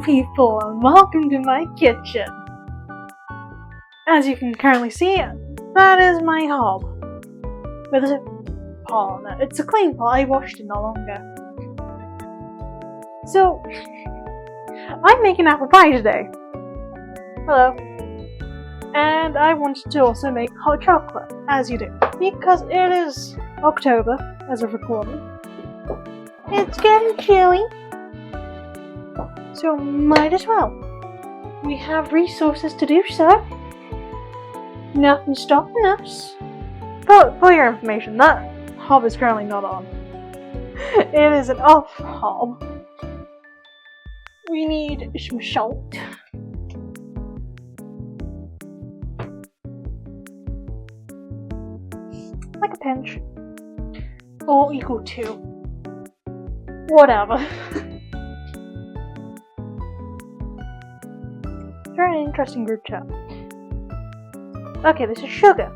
people, and welcome to my kitchen. As you can currently see, that is my hob. With a pot on it. It's a clean pot, I washed it not long ago. So, I'm making apple pie today. Hello. And I wanted to also make hot chocolate, as you do. Because it is October, as of recording. It's getting chilly. So might as well. We have resources to do so. Nothing's stopping us. For your information, that hob is currently not on. It is an off hob. We need some salt. Like a pinch. Or equal to. Whatever. Very interesting group chat. Okay, this is sugar.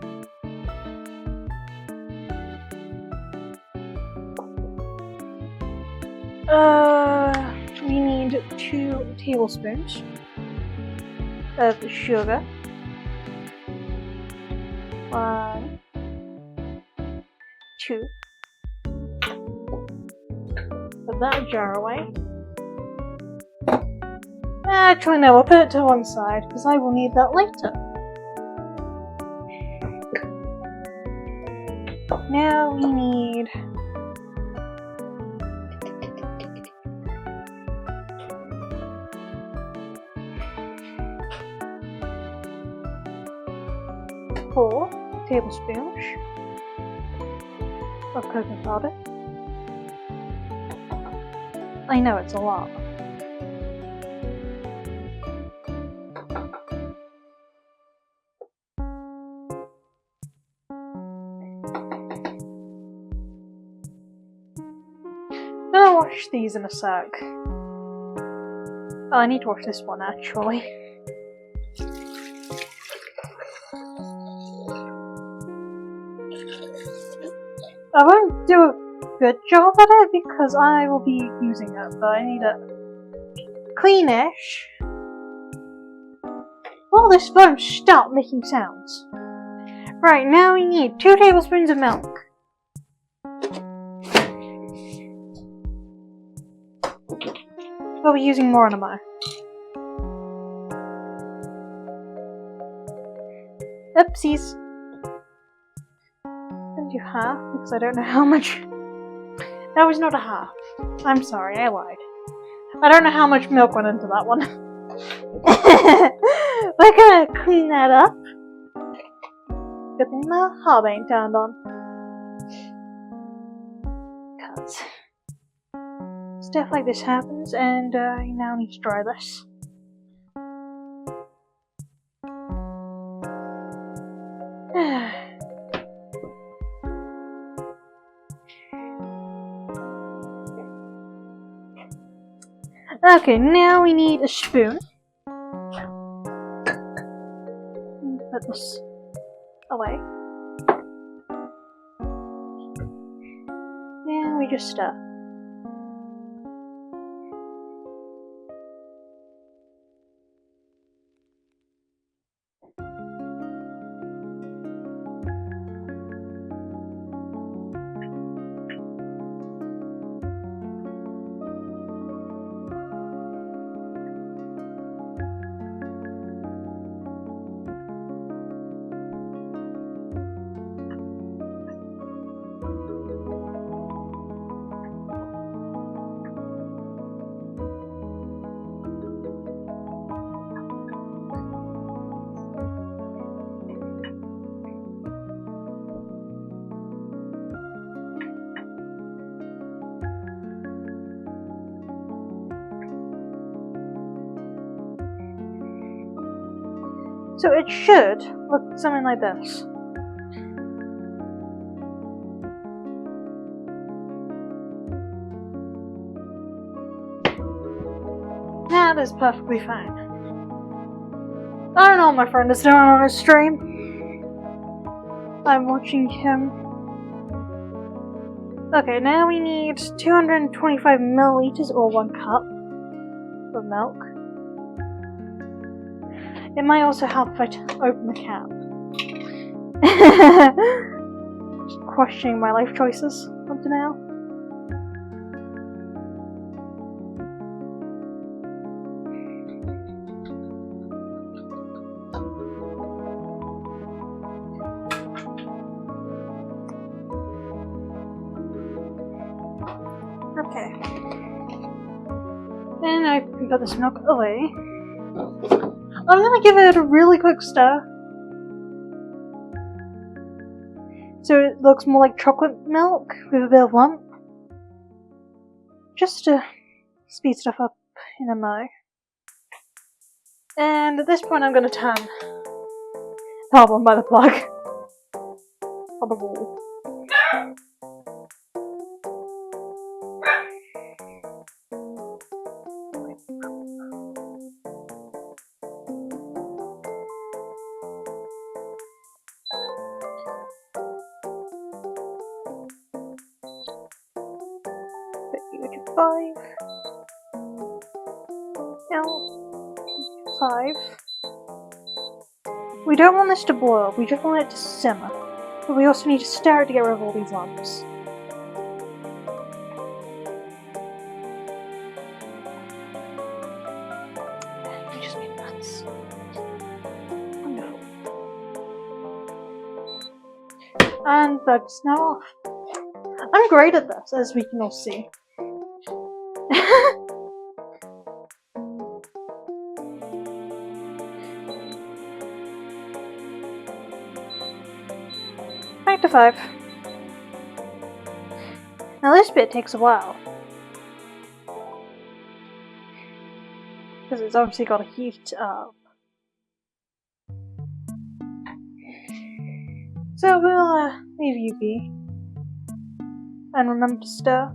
We need 2 tablespoons of sugar. 1, 2. Put that jar away. Actually, no, we'll put it to one side because I will need that later. Now we need four tablespoons of cocoa powder. I know it's a lot. I'll wash these in a sec. Oh, I need to wash this one actually. I won't do a good job at it because I will be using it, but I need it cleanish. Will this phone stop making sounds? Right, now we need 2 tablespoons of milk. We'll be using more in a moment. Oopsies. And do half, because I don't know how much. That was not a half. I'm sorry, I lied. I don't know how much milk went into that one. We're gonna clean that up. Good thing the hob ain't turned on. Cause stuff like this happens, and you now need to dry this. Okay, now we need a spoon. Put this away. And we just stir. So it should look something like this. That is perfectly fine. I don't know what my friend is doing on his stream. I'm watching him. Okay, now we need 225 milliliters or 1 cup of milk. It might also help if I open the cap. Just questioning my life choices up to now. Okay. And I can put this milk away. I'm gonna give it a really quick stir. So it looks more like chocolate milk with a bit of lump. Just to speed stuff up in a mo. And at this point I'm gonna turn the top on by the plug. On the wall. Five. Now, 5. We don't want this to boil, we just want it to simmer. But we also need to stir it to get rid of all these lumps. We just need nuts. Wonderful. And that's now off. I'm great at this, as we can all see. Back to 5. Now this bit takes a while. Because it's obviously got to heat up. So we'll leave you be. And remember to stir.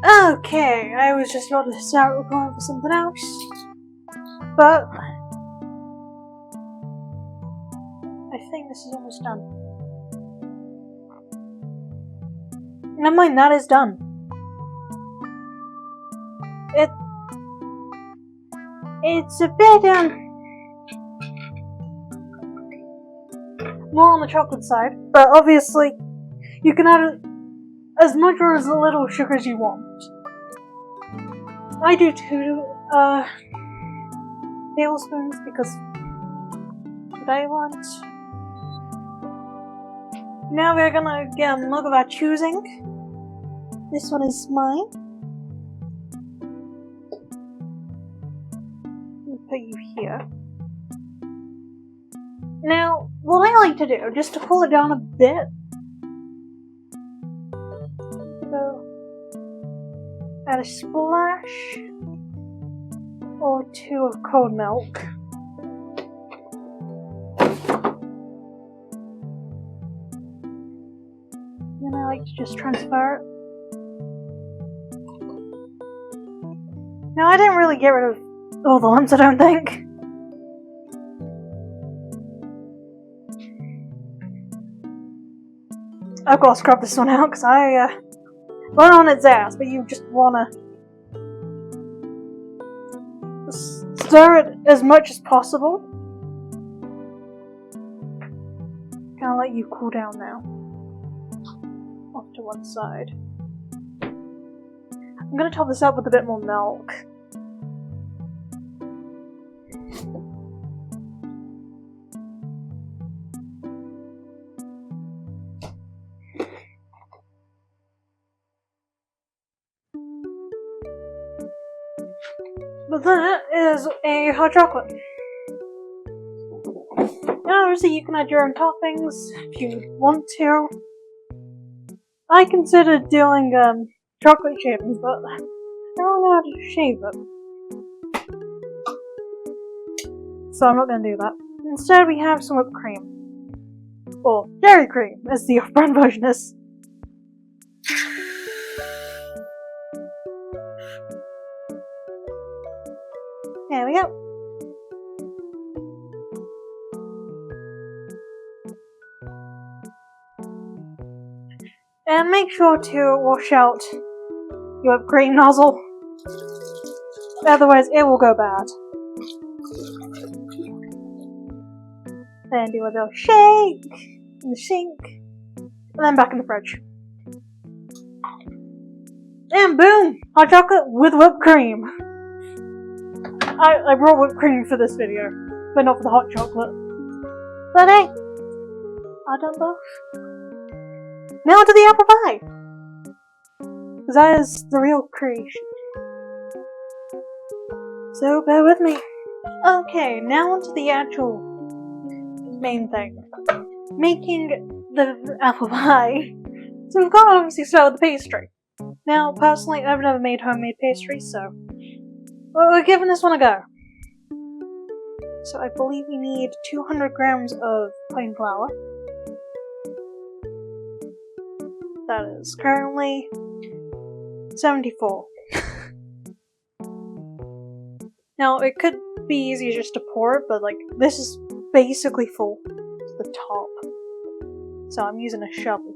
Okay, I was just about to start recording for something else. But I think this is almost done. Never mind, that is done. It's a bit more on the chocolate side, but obviously you can add as much or as little sugar as you want. I do 2 tablespoons because what I want. Now we're gonna get a mug of our choosing. This one is mine. I'll put you here. Now, what I like to do, just to cool it down a bit, so add a splash or 2 of cold milk. Then I like to just transfer it. Now I didn't really get rid of all the lumps, I don't think. I've got to scrub this one out because I went on its ass, but you just wanna stir it as much as possible. Gonna let you cool down now. Off to one side. I'm gonna top this up with a bit more milk. But that is a hot chocolate. Now obviously you can add your own toppings if you want to. I considered doing chocolate shavings, but I don't know how to shave it. So I'm not going to do that. Instead we have some whipped cream. Or dairy cream, as the off-brand version is. There we go. And make sure to wash out your whipped cream nozzle. Otherwise it will go bad. then do a little shake in the sink, and then back in the fridge. And boom! Hot chocolate with whipped cream. I brought whipped cream for this video, but not for the hot chocolate. But hey, I've done both. Now to the apple pie! Because that is the real creation. So bear with me. Okay, now onto the actual main thing. Making the apple pie. So we've got to obviously start with the pastry. Now, personally, I've never made homemade pastry, so we're giving this one a go. So I believe we need 200 grams of plain flour. That is currently 74. Now, it could be easier just to pour it, but like, this is basically full to the top. So I'm using a shovel.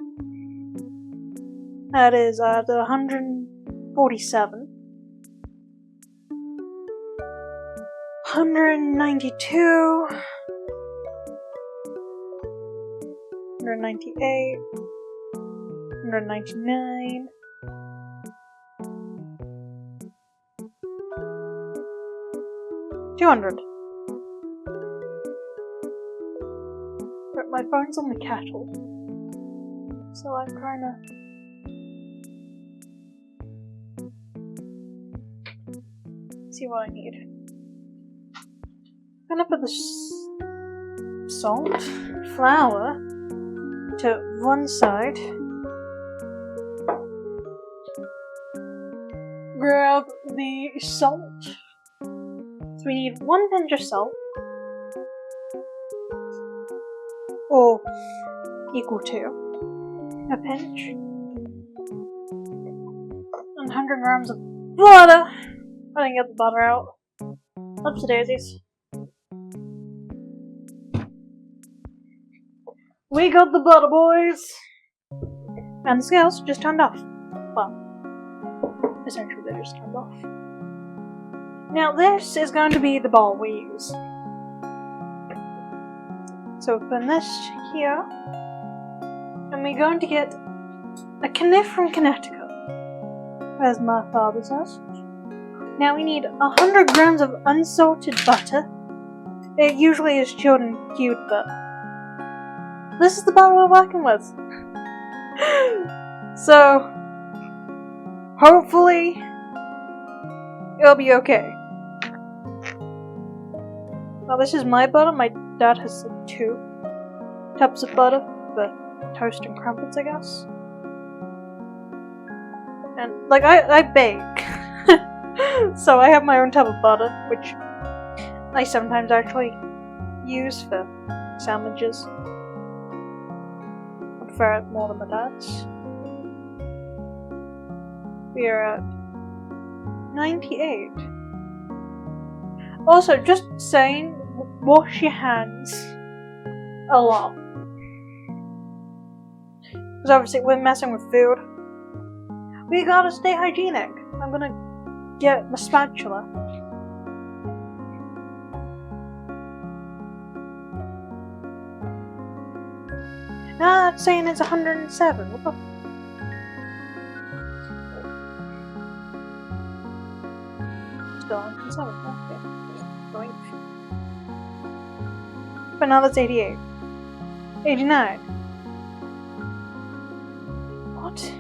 That is at 147. 192. 198. 199. 200. But my phone's on the kettle, so I'm trying to see what I need. I'm gonna put the salt, flour to one side. Grab the salt. So we need 1 pinch of salt, or equal to a pinch, and 100 grams of butter. I didn't get the butter out. Oopsie daisies. We got the butter, boys! And the scales just turned off. Well, essentially they just turned off. Now this is going to be the bowl we use. So open this here, and we're going to get a kniff from Connecticut, as my father says. Now we need 100 grams of unsalted butter. It usually is chilled and cubed, but this is the butter we're working with. So hopefully it'll be okay. Well, this is my butter. My dad has 2 tubs of butter for toast and crumpets, I guess. And like I bake, so I have my own tub of butter, which I sometimes actually use for sandwiches. I prefer it more than my dad's. We are at 98. Also, just saying, wash your hands a lot. Because obviously we're messing with food. We gotta stay hygienic. I'm gonna get my spatula. Now it's saying it's 107. What the? Still 107. Okay. Going. But now that's 88. 89. What?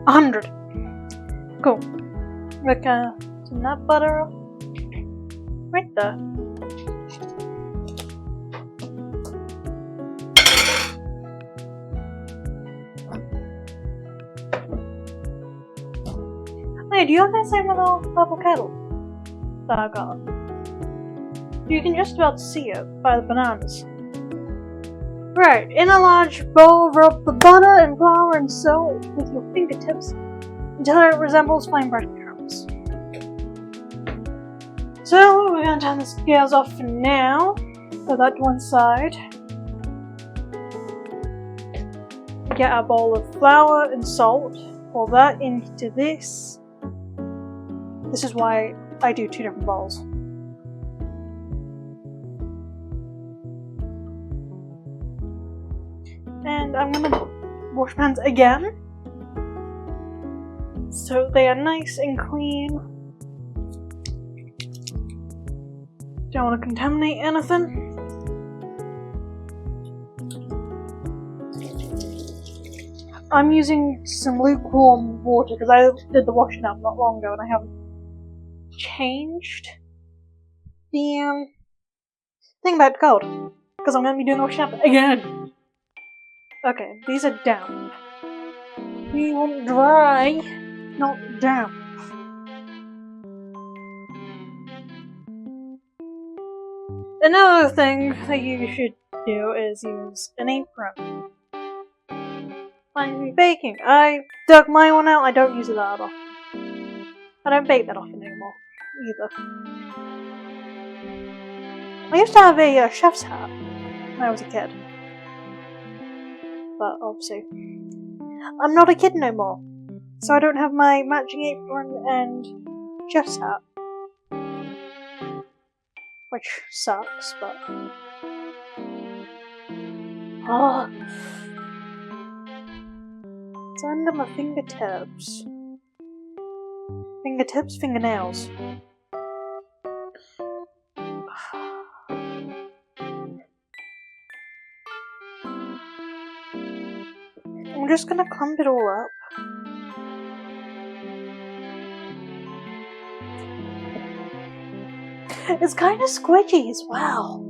$100. Cool. We're gonna turn that butter off. Right there. Hey, do you have that same little purple kettle that I got? You can just about see it by the bananas. Right, in a large bowl, rub the butter and flour and salt with your fingertips until it resembles plain breadcrumbs. So, we're going to turn the scales off for now. Put that to one side. Get a bowl of flour and salt. Pour that into this. This is why I do 2 different bowls. And I'm gonna wash pans again, so they are nice and clean. Don't want to contaminate anything. I'm using some lukewarm water because I did the washing up not long ago and I haven't changed the thing about cold because I'm going to be doing the washing up again. Okay, these are damp. We want dry, not damp. Another thing that you should do is use an apron. I'm baking. I dug my one out. I don't use it that often. I don't bake that often anymore, either. I used to have a chef's hat when I was a kid. But obviously, I'm not a kid no more. So I don't have my matching apron and chef's hat. Which sucks, but... Oh. It's under my fingertips. Fingertips, fingernails. I'm just gonna clump it all up. It's kind of squidgy as well.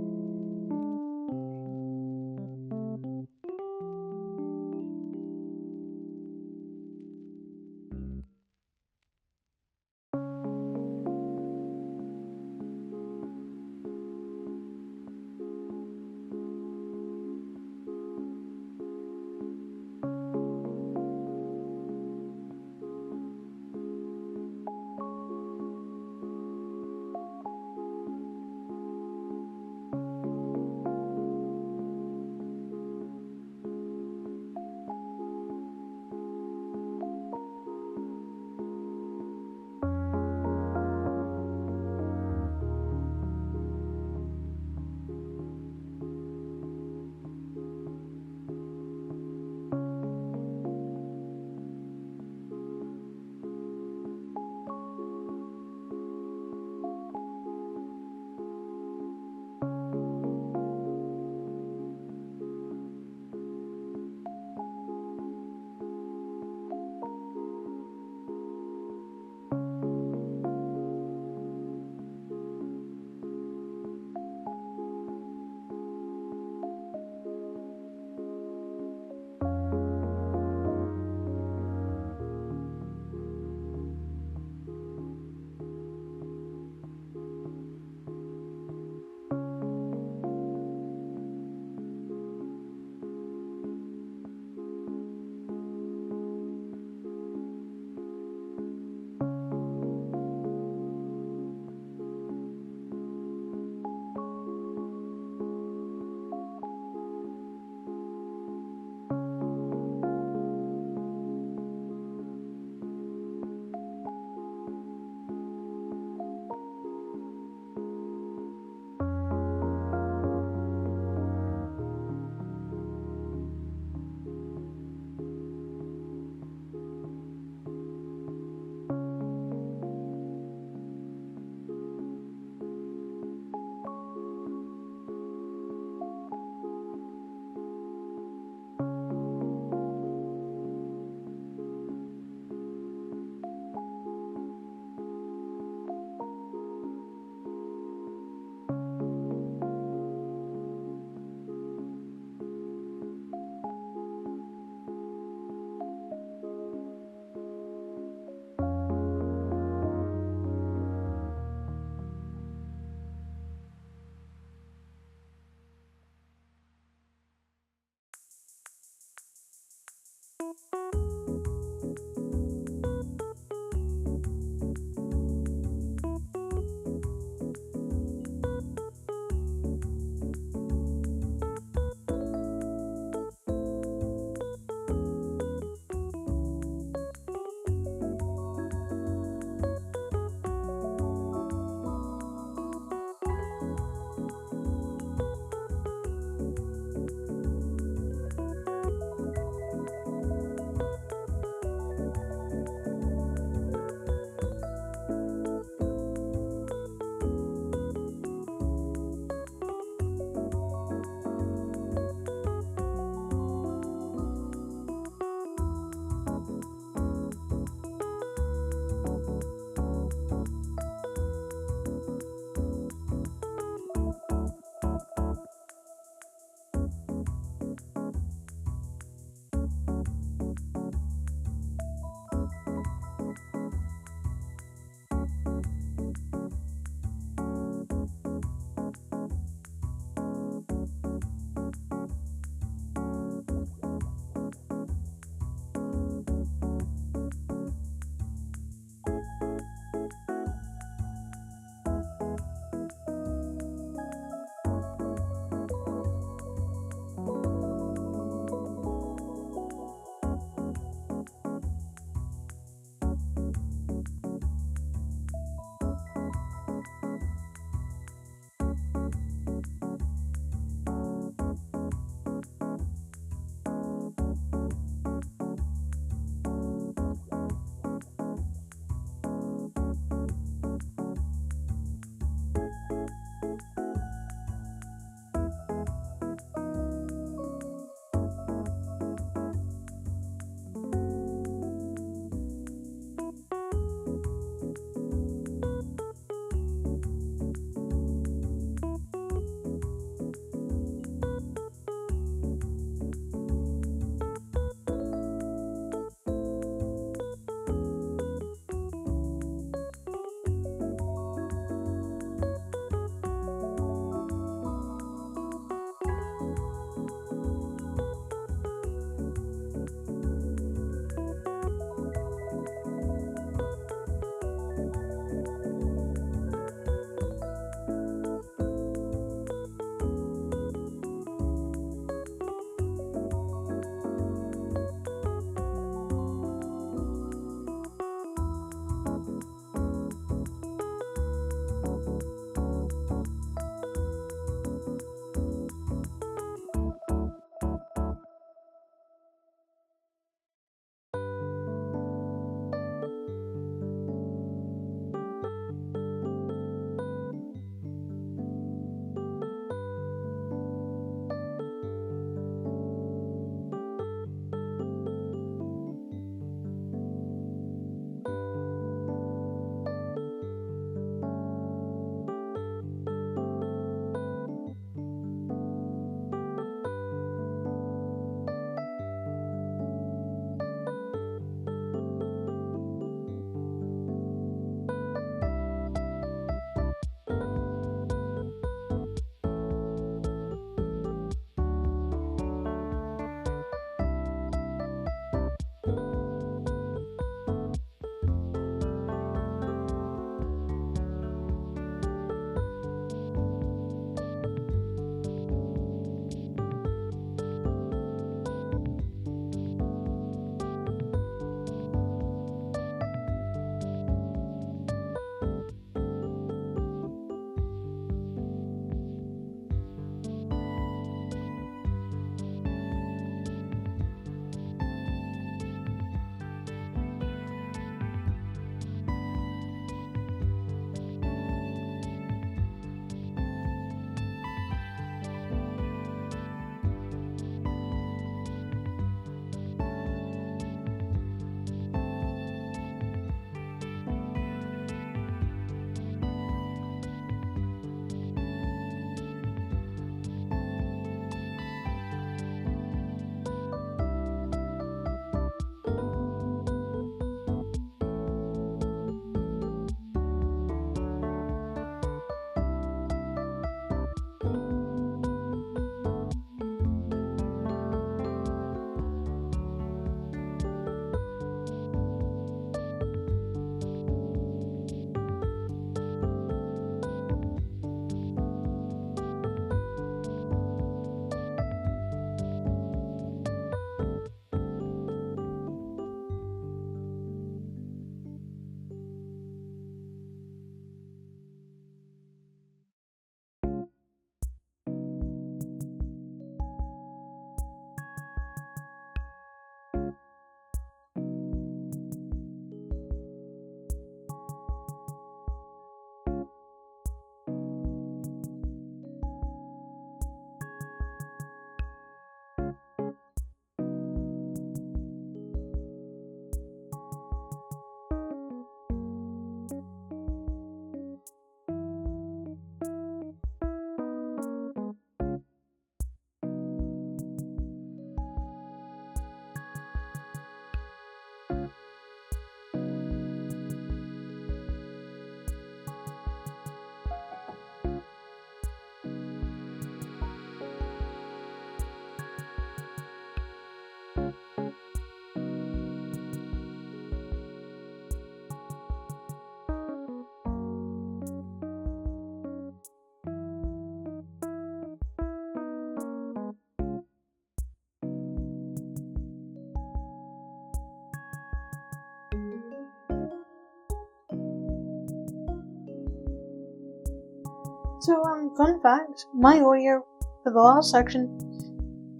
So, fun fact, my audio for the last section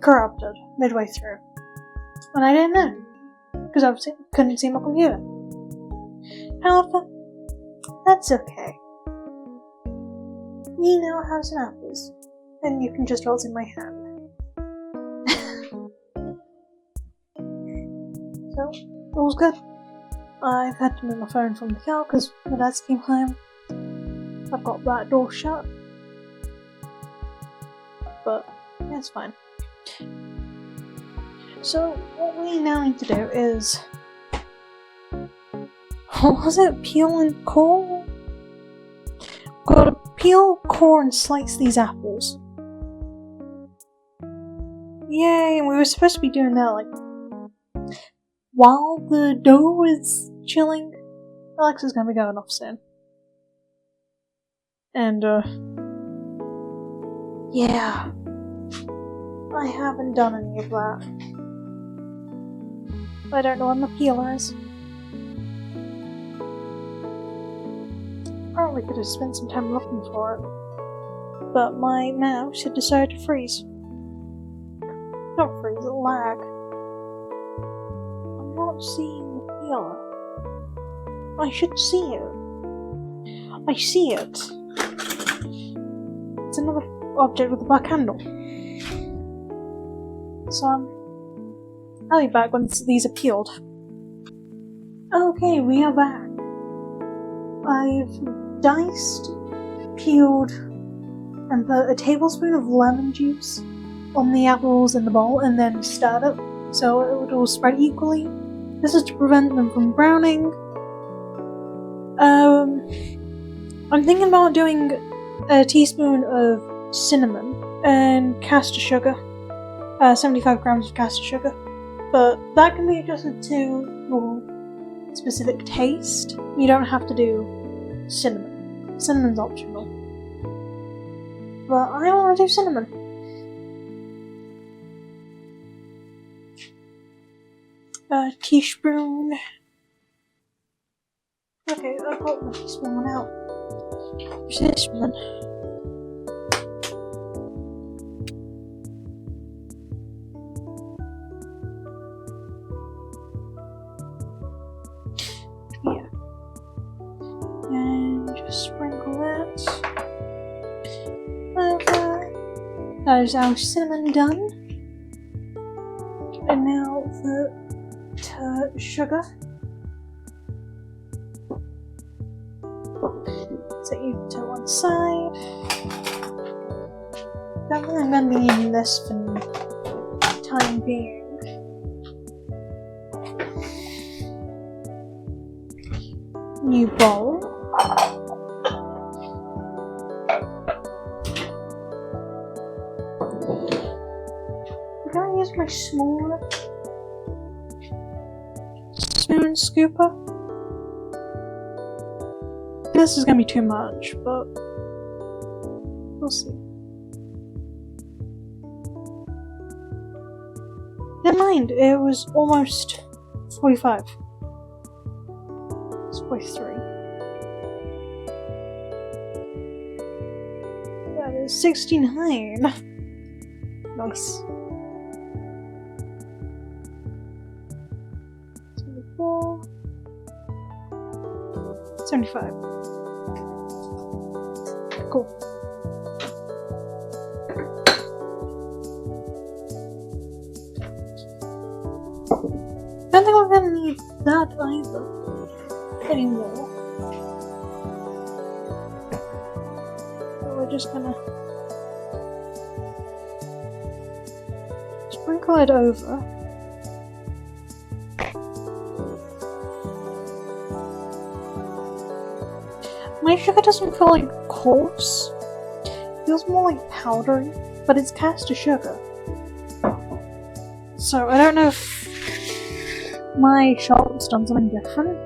corrupted midway through. And I didn't know, because I couldn't see my computer. However, that's okay. You know how to apples, and you can just hold it in my hand. So, it was good. I've had to move my phone from the car because my dad's came home. I've got that door shut. But, yeah, it's fine. So, what we now need to do is... What was it? Peel and core? Gotta peel, core, and slice these apples. Yay, and we were supposed to be doing that, like, while the dough is chilling. Alexa's gonna be going off soon. And, yeah. I haven't done any of that. I don't know where my peeler is. Probably could have spent some time looking for it. But my mouse had decided to freeze. Not freeze, lag. I'm not seeing the peeler. I should see it. I see it. It's another object with a black handle. So, I'll be back once these are peeled. Okay, we are back. I've diced, peeled, and put a tablespoon of lemon juice on the apples in the bowl and then stirred it so it would all spread equally. This is to prevent them from browning. I'm thinking about doing a teaspoon of cinnamon and caster sugar. 75 grams of caster sugar. But that can be adjusted to your specific taste. You don't have to do cinnamon. Cinnamon's optional. But I want to do cinnamon. A teaspoon. Okay, I've got my teaspoon one out. Where's this one? Yeah. And just sprinkle that. Okay. That is our cinnamon done. And now the sugar. Set you to one side. Don't think I'm going to be needing this for the time being. New bowl. I'm going to use my smaller spoon scooper. This is gonna be too much, but we'll see. Never mind, it was almost 45. It's 43. That is 69. Nice. 74. 75. Cool. I don't think we're gonna need that either anymore. So we're just gonna sprinkle it over. My sugar doesn't feel like coarse. It feels more like powdery, but it's caster sugar. So I don't know if my shop's done something different.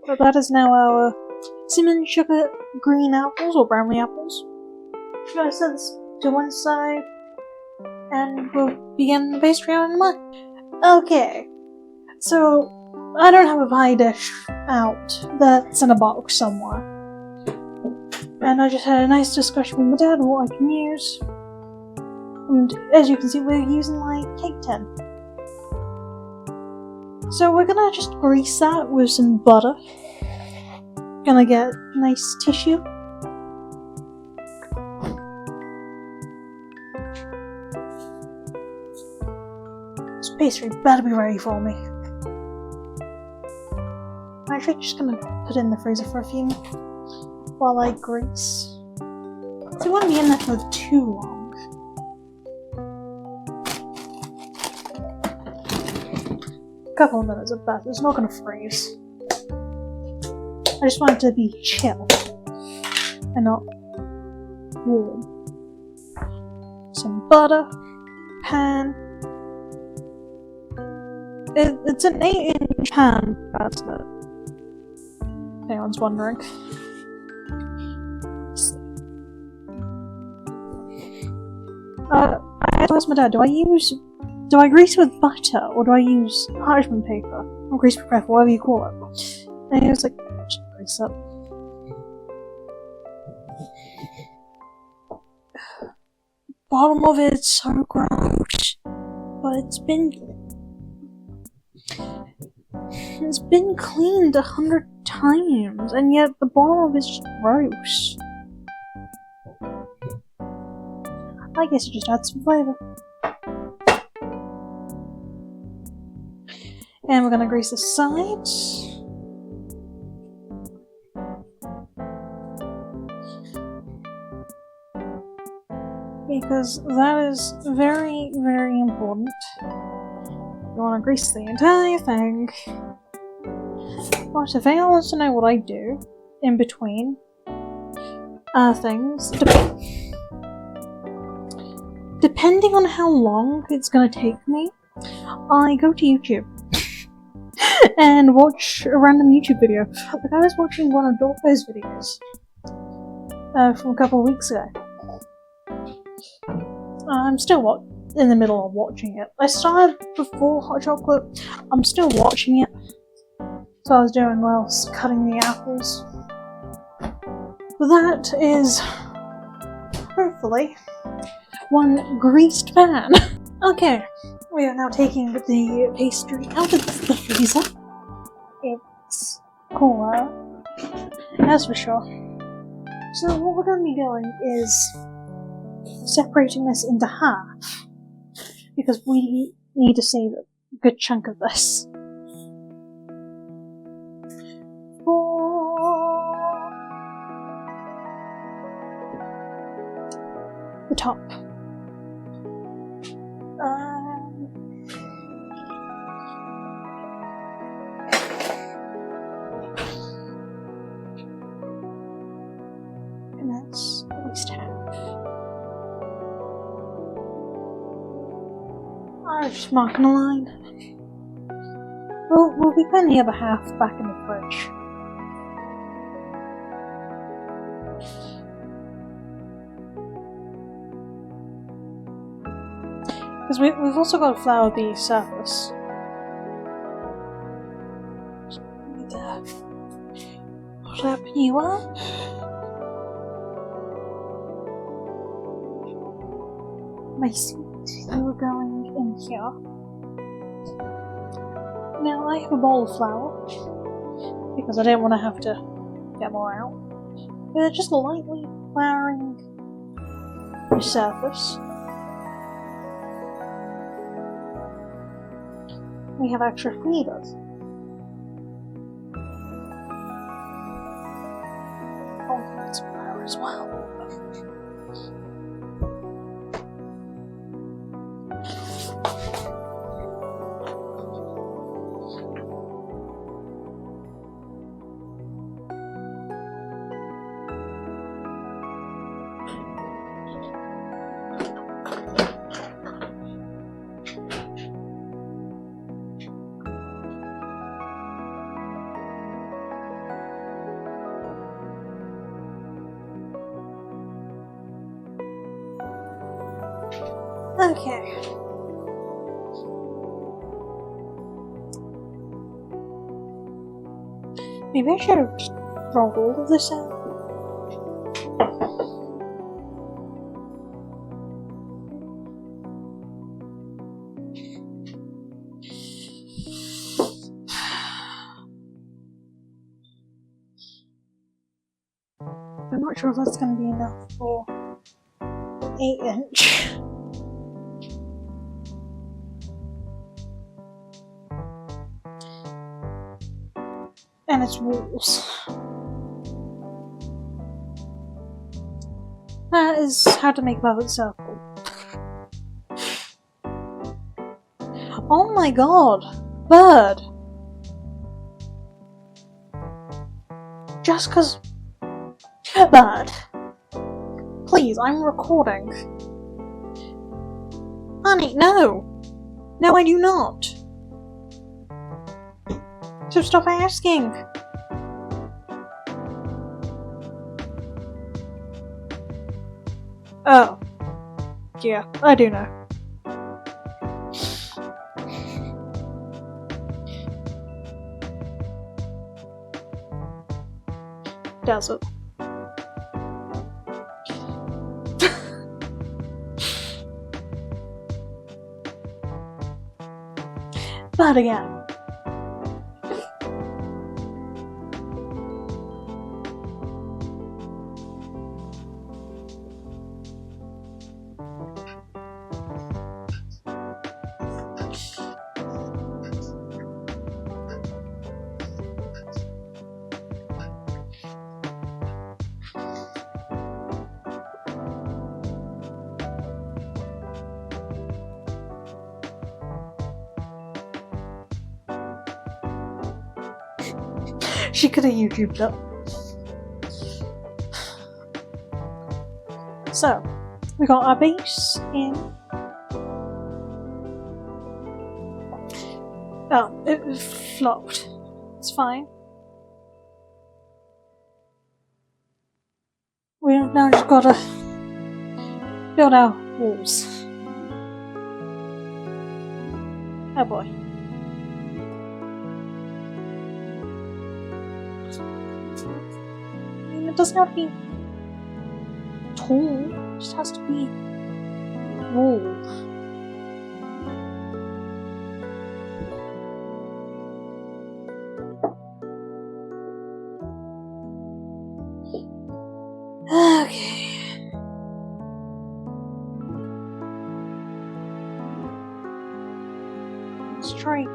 But that is now our cinnamon sugar green apples or Bramley apples. I'm gonna set this to one side, and we'll begin the pastry on in a moment. Okay, so I don't have a pie dish out that's in a box somewhere, and I just had a nice discussion with my dad on what I can use. And as you can see, we're using my cake tin. So we're gonna just grease that with some butter. Gonna get nice tissue. This pastry better be ready for me. I'm actually just gonna put it in the freezer for a few minutes while I grease. So you won't be in there for too long. Couple of minutes at best. It's not going to freeze. I just want it to be chill and not warm. Some butter, pan. It's an 8-inch pan, that's it. If anyone's wondering. I had to ask my dad, do I grease with butter, or do I use parchment paper? Or grease paper, whatever you call it. And he was like, just grease up. Bottom of it's so gross. But it's been cleaned 100 times, and yet the bottom of it's just gross. I guess you just add some flavor. And we're gonna grease the sides. Because that is very, very important. You wanna grease the entire thing. But if anyone wants to know what I do in between things, depending on how long it's gonna take me, I go to YouTube and watch a random YouTube video. Like I was watching one of Wolfe's videos from a couple of weeks ago. I'm still in the middle of watching it. I started before hot chocolate. I'm still watching it. So I was doing while I was cutting the apples. But that is hopefully one greased pan. Okay, we are now taking the pastry out of the freezer. It's cooler, that's for sure. So what we're going to be doing is separating this into half, because we need to save a good chunk of this for the top. And that's at least half. I'm just marking a line. We'll be putting the other half back in the fridge. Because we've also got to flour the surface. Wrap you up. My seat, you are going in here. Now I have a bowl of flour, because I didn't want to have to get more out. We're just lightly flouring the surface. We have extra flavors. Oh, that's flour as well. Okay. Maybe I should have just rolled all of this out. I'm not sure if that's going to be enough for 8-inch. And it's walls. That is how to make a perfect circle. Oh my god! Bird! Just cause... Bird! Please, I'm recording. Honey, no! No, I do not! So stop asking! Oh. Yeah, I do know. Does it? But again. She could have YouTubed it. So, we got our base in. Oh, it flopped. It's fine. We've now just got to build our walls. Oh boy. It doesn't have to be tall, it just has to be wall. Okay. Let's try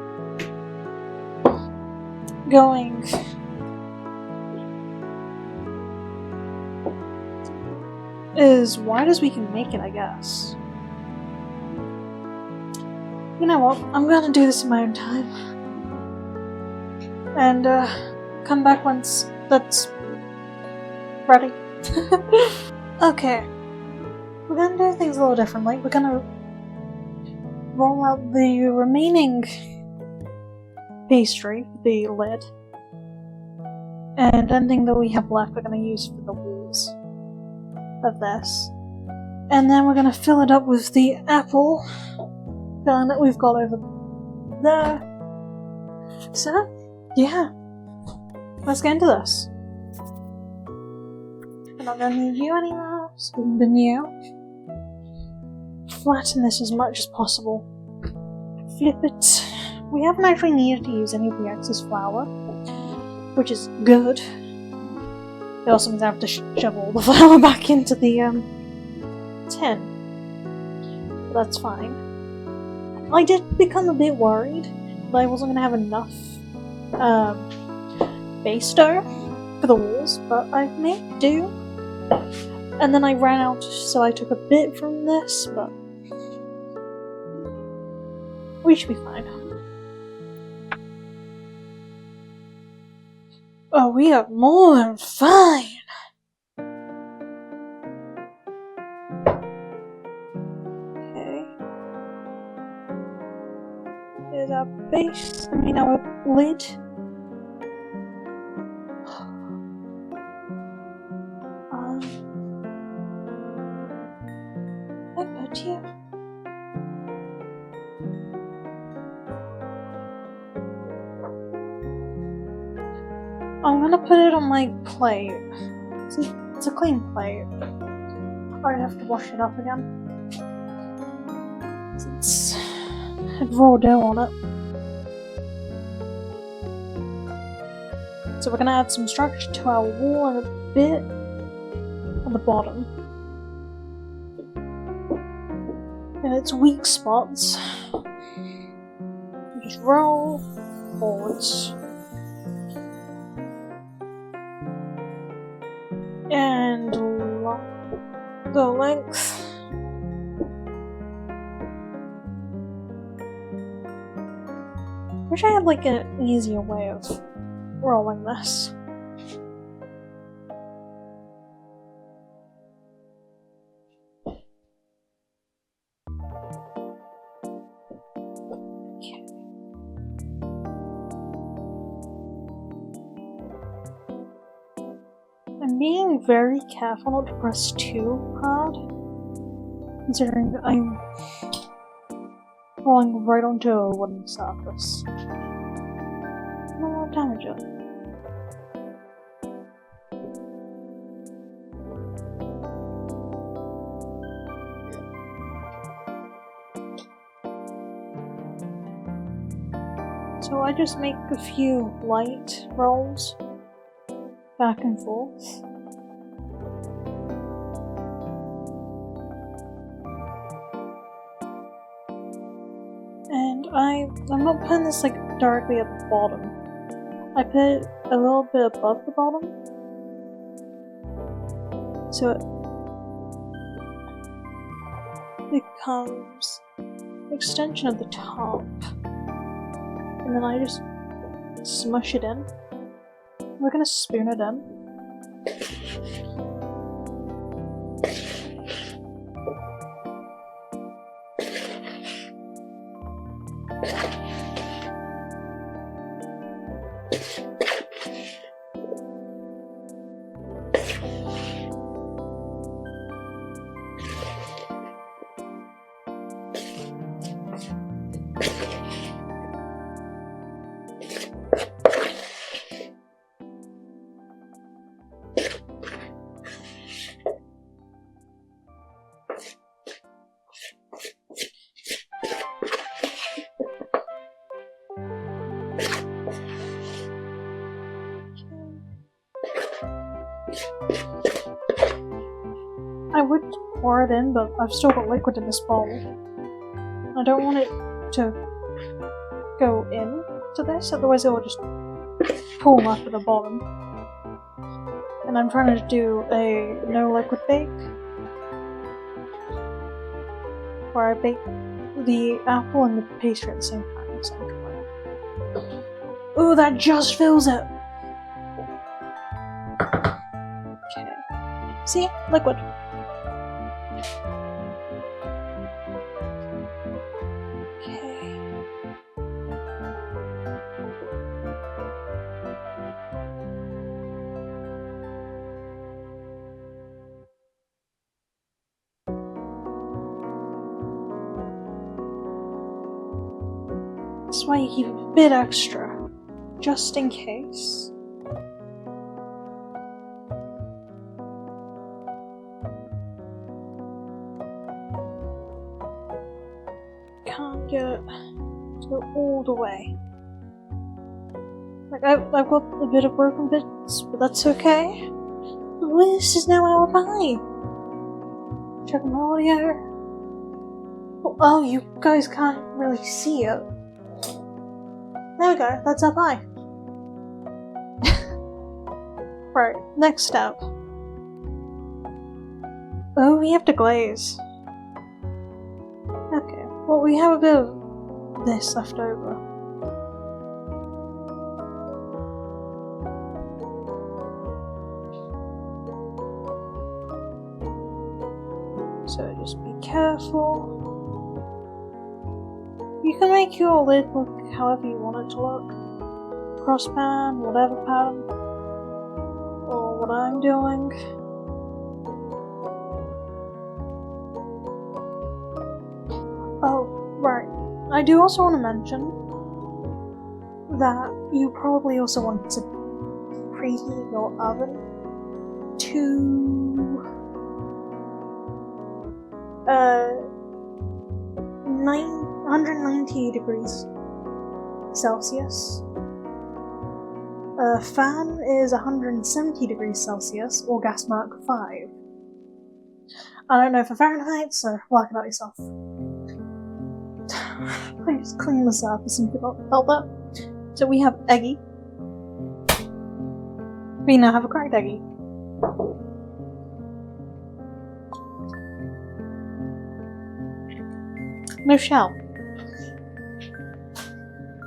going. As wide as we can make it, I guess. You know what? I'm gonna do this in my own time. And, come back once that's ready. Okay. We're gonna do things a little differently. We're gonna roll out the remaining pastry, the lid. And anything that we have left, we're gonna use for the walls of this, and then we're going to fill it up with the apple filling that we've got over there. So, yeah, let's get into this. I'm not going to need you anymore, so we can continue. Flatten this as much as possible. Flip it. We haven't actually needed to use any of the excess flour, which is good. It also means I have to shove all the flour back into the tin. But that's fine. I did become a bit worried that I wasn't going to have enough base dough for the walls, but I made do. And then I ran out, so I took a bit from this, but we should be fine. Oh, we are more than fine! Okay. Here's our base, our lid. I put here. I'm gonna put it on my plate. It's a clean plate. I'd have to wash it up again. It had raw dough on it. So we're gonna add some structure to our wall and a bit on the bottom. And its weak spots, just roll forwards. And the length. Wish I had like an easier way of rolling this. Okay. I'm being very careful not to press too hard, considering that I'm rolling right onto a wooden surface. No more damage it. So I just make a few light rolls back and forth. And I'm not putting this like directly at the bottom. I put it a little bit above the bottom. So it becomes an extension of the top. And then I just smush it in. We're gonna spoon it in. I would pour it in, but I've still got liquid in this bowl. I don't want it to go into this, otherwise it will just pool up at the bottom. And I'm trying to do a no liquid bake, where I bake the apple and the pastry at the same time, essentially. Ooh, that just fills it! Okay. See? Liquid. Okay. That's why you keep a bit extra, just in case. Can't get it to go all the way. Like, I've got a bit of broken bits, but that's okay. This is now our pie! Check my audio. Oh, you guys can't really see it. There we go, that's our pie. Right, next step. Oh, we have to glaze. Okay, well, we have a bit of this left over. So just be careful. You can make your lid look however you want it to look. Cross pan, whatever pattern. Or what I'm doing. Oh, right. I do also want to mention that you probably also want to preheat your oven to 190 degrees Celsius. Fan is 170 degrees Celsius, or gas mark 5. I don't know for Fahrenheit, so work it out yourself. I just cleaned the surface and forgot about that. So we have eggy. We now have a cracked eggy. No shell.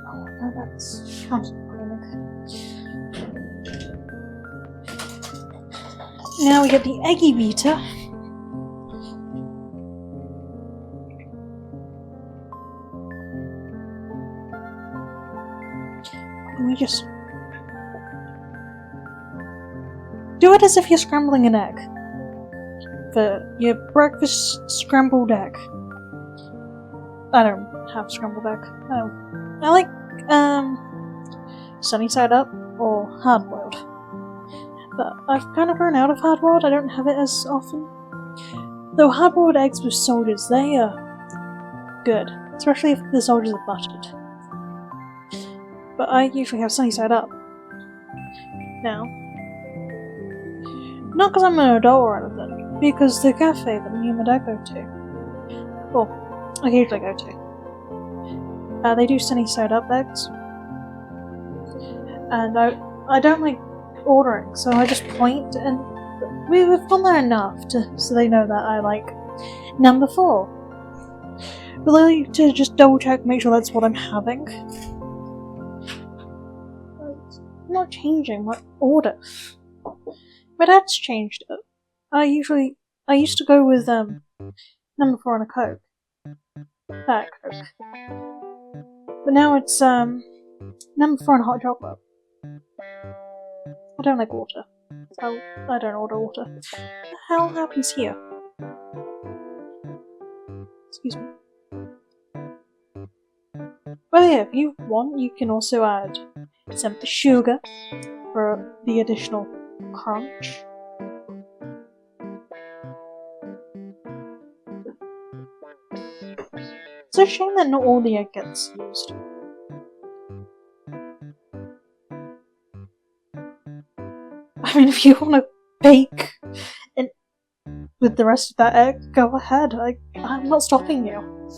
Oh no, that's counterclaiming. Now we get the eggy beater. And we just do it as if you're scrambling an egg. For your breakfast scrambled egg. I don't have scrambled egg. No. I like sunny side up or hard boiled. But I've kind of run out of hard boiled. I don't have it as often. Though hard boiled eggs with soldiers, they are good, especially if the soldiers are buttered. But I usually have sunny side up now. Not because I'm an adult or anything, because the cafe that me and my dad go to, well, I usually go to, they do sunny side up eggs, and I don't like ordering, so I just point, and we've gone there enough so they know that I like number 4. But I like to just double check, make sure that's what I'm having. I'm not changing my order. My dad's changed it. I used to go with number 4 and a Coke. That Coke. But now it's number 4 and hot chocolate. I don't like water, so I don't order water. What the hell happens here? Excuse me. Well, yeah, if you want, you can also add some sugar for the additional crunch. It's a shame that not all the egg gets used. I mean, if you want to bake with the rest of that egg, go ahead. I'm not stopping you.